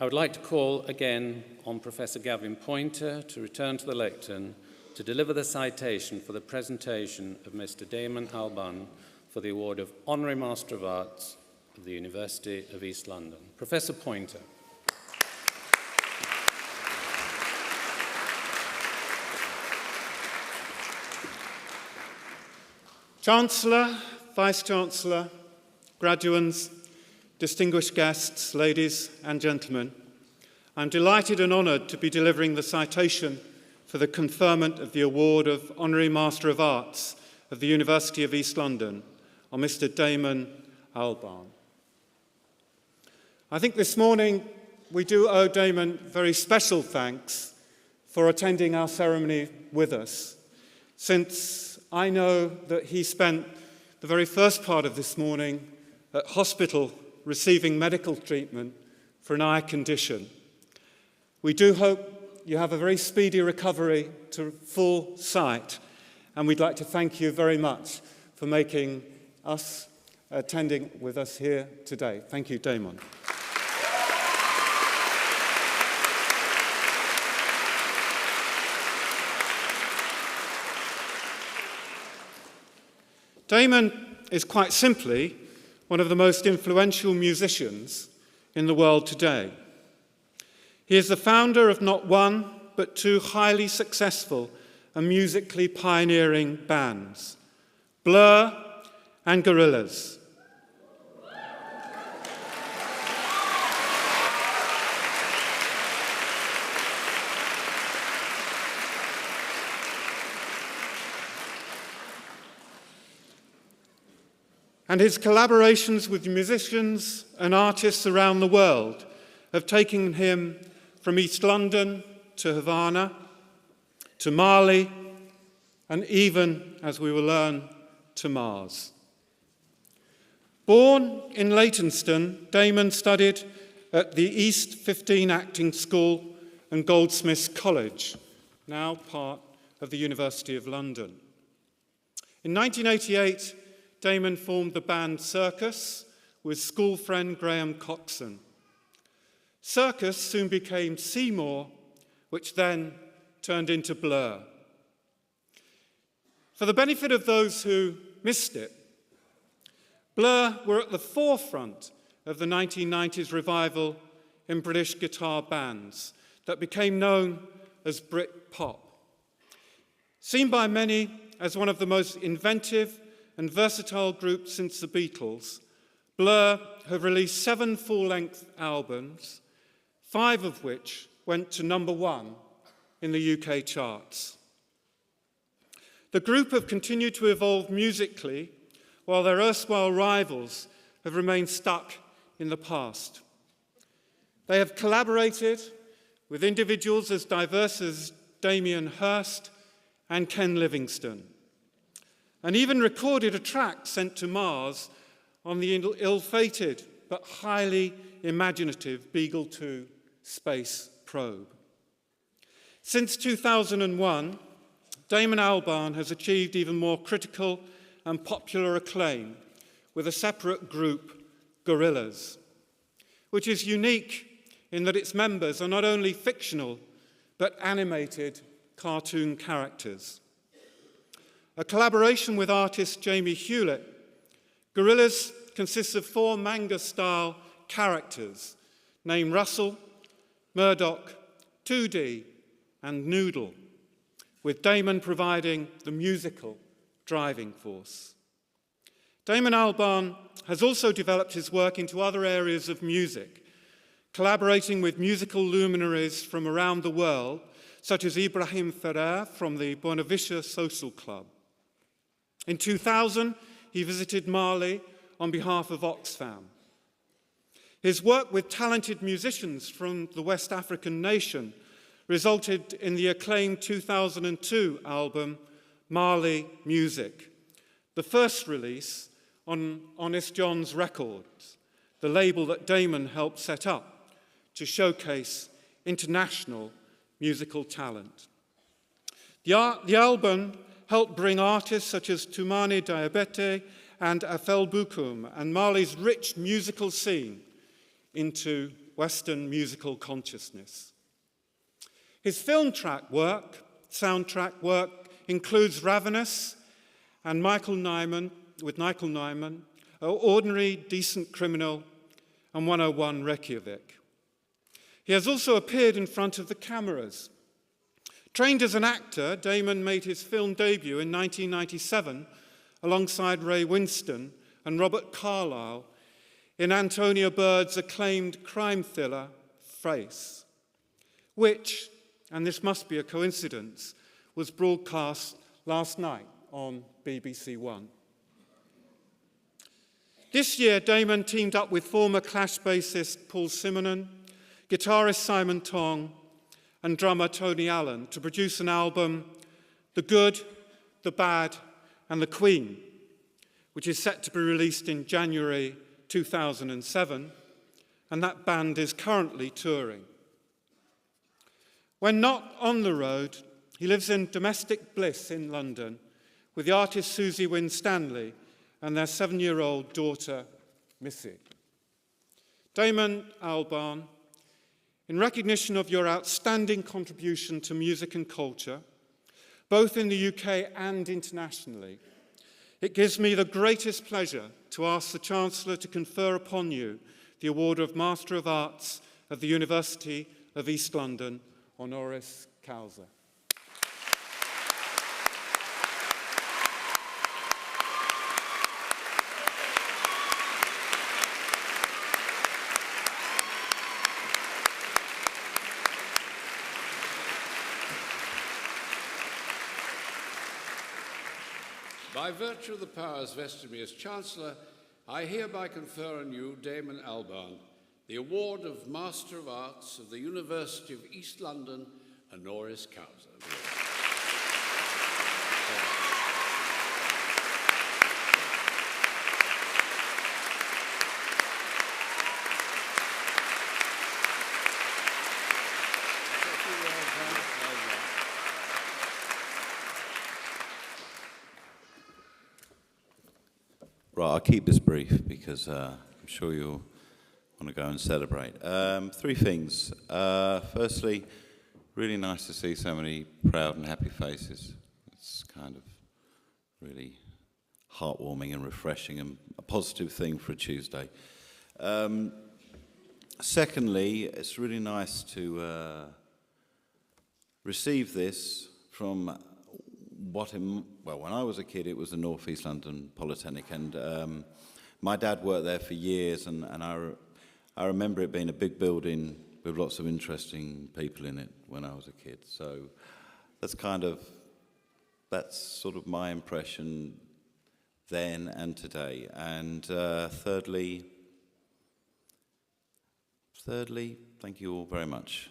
I would like to call again on Professor Gavin Poynter to return to the lectern to deliver the citation for the presentation of Mr. Damon Albarn for the award of Honorary Master of Arts of the University of East London. Professor Poynter. Chancellor, Vice-Chancellor, graduands, distinguished guests, ladies and gentlemen, I'm delighted and honoured to be delivering the citation for the conferment of the award of Honorary Master of Arts of the University of East London on Mr. Damon Albarn. I think this morning we do owe Damon very special thanks for attending our ceremony with us, since I know that he spent the very first part of this morning at hospital receiving medical treatment for an eye condition. We do hope you have a very speedy recovery to full sight, and we'd like to thank you very much for making us attending with us here today. Thank you, Damon. Damon is quite simply one of the most influential musicians in the world today. He is the founder of not one, but two highly successful and musically pioneering bands, Blur and Gorillaz. And his collaborations with musicians and artists around the world have taken him from East London to Havana, to Mali, and even, as we will learn, to Mars. Born in Leytonstone, Damon studied at the East 15 Acting School and Goldsmiths College, now part of the University of London. In 1988, Damon formed the band Circus with school friend Graham Coxon. Circus soon became Seymour, which then turned into Blur. For the benefit of those who missed it, Blur were at the forefront of the 1990s revival in British guitar bands that became known as Brit-pop. Seen by many as one of the most inventive and versatile group since the Beatles, Blur have released 7 full-length albums, 5 of which went to number 1 in the UK charts. The group have continued to evolve musically, while their erstwhile rivals have remained stuck in the past. They have collaborated with individuals as diverse as Damien Hirst and Ken Livingstone, and even recorded a track sent to Mars on the ill-fated but highly imaginative Beagle 2 space probe. Since 2001, Damon Albarn has achieved even more critical and popular acclaim with a separate group, Gorillaz, which is unique in that its members are not only fictional but animated cartoon characters. A collaboration with artist Jamie Hewlett, Gorillaz consists of 4 manga-style characters named Russell, Murdoch, 2D, and Noodle, with Damon providing the musical driving force. Damon Albarn has also developed his work into other areas of music, collaborating with musical luminaries from around the world, such as Ibrahim Ferrer from the Buena Vista Social Club. In 2000, he visited Mali on behalf of Oxfam. His work with talented musicians from the West African nation resulted in the acclaimed 2002 album, Mali Music, the first release on Honest John's Records, the label that Damon helped set up to showcase international musical talent. The album helped bring artists such as Toumani Diabete and Afel Bokoum and Mali's rich musical scene into Western musical consciousness. His soundtrack work includes Ravenous and Michael Nyman, Ordinary, Decent Criminal, and 101 Reykjavik. He has also appeared in front of the cameras. Trained as an actor, Damon made his film debut in 1997 alongside Ray Winston and Robert Carlyle in Antonia Bird's acclaimed crime thriller, Face, which, and this must be a coincidence, was broadcast last night on BBC One. This year, Damon teamed up with former Clash bassist Paul Simonon, guitarist Simon Tong, and drummer Tony Allen to produce an album, The Good, The Bad, and The Queen, which is set to be released in January 2007, and that band is currently touring. When not on the road, he lives in domestic bliss in London with the artist Susie Winstanley and their 7-year-old daughter, Missy. Damon Albarn, in recognition of your outstanding contribution to music and culture, both in the UK and internationally, it gives me the greatest pleasure to ask the Chancellor to confer upon you the award of Master of Arts of the University of East London, honoris causa. By virtue of the powers vested in me as Chancellor, I hereby confer on you, Damon Albarn, the award of Master of Arts of the University of East London, honoris causa. Right, I'll keep this brief because I'm sure you'll want to go and celebrate. 3 things. Firstly, really nice to see so many proud and happy faces. It's kind of really heartwarming and refreshing and a positive thing for a Tuesday. Secondly, it's really nice to receive this from when I was a kid, it was the North East London Polytechnic, and my dad worked there for years, and I remember it being a big building with lots of interesting people in it when I was a kid. So that's sort of my impression then and today. And thirdly, thank you all very much.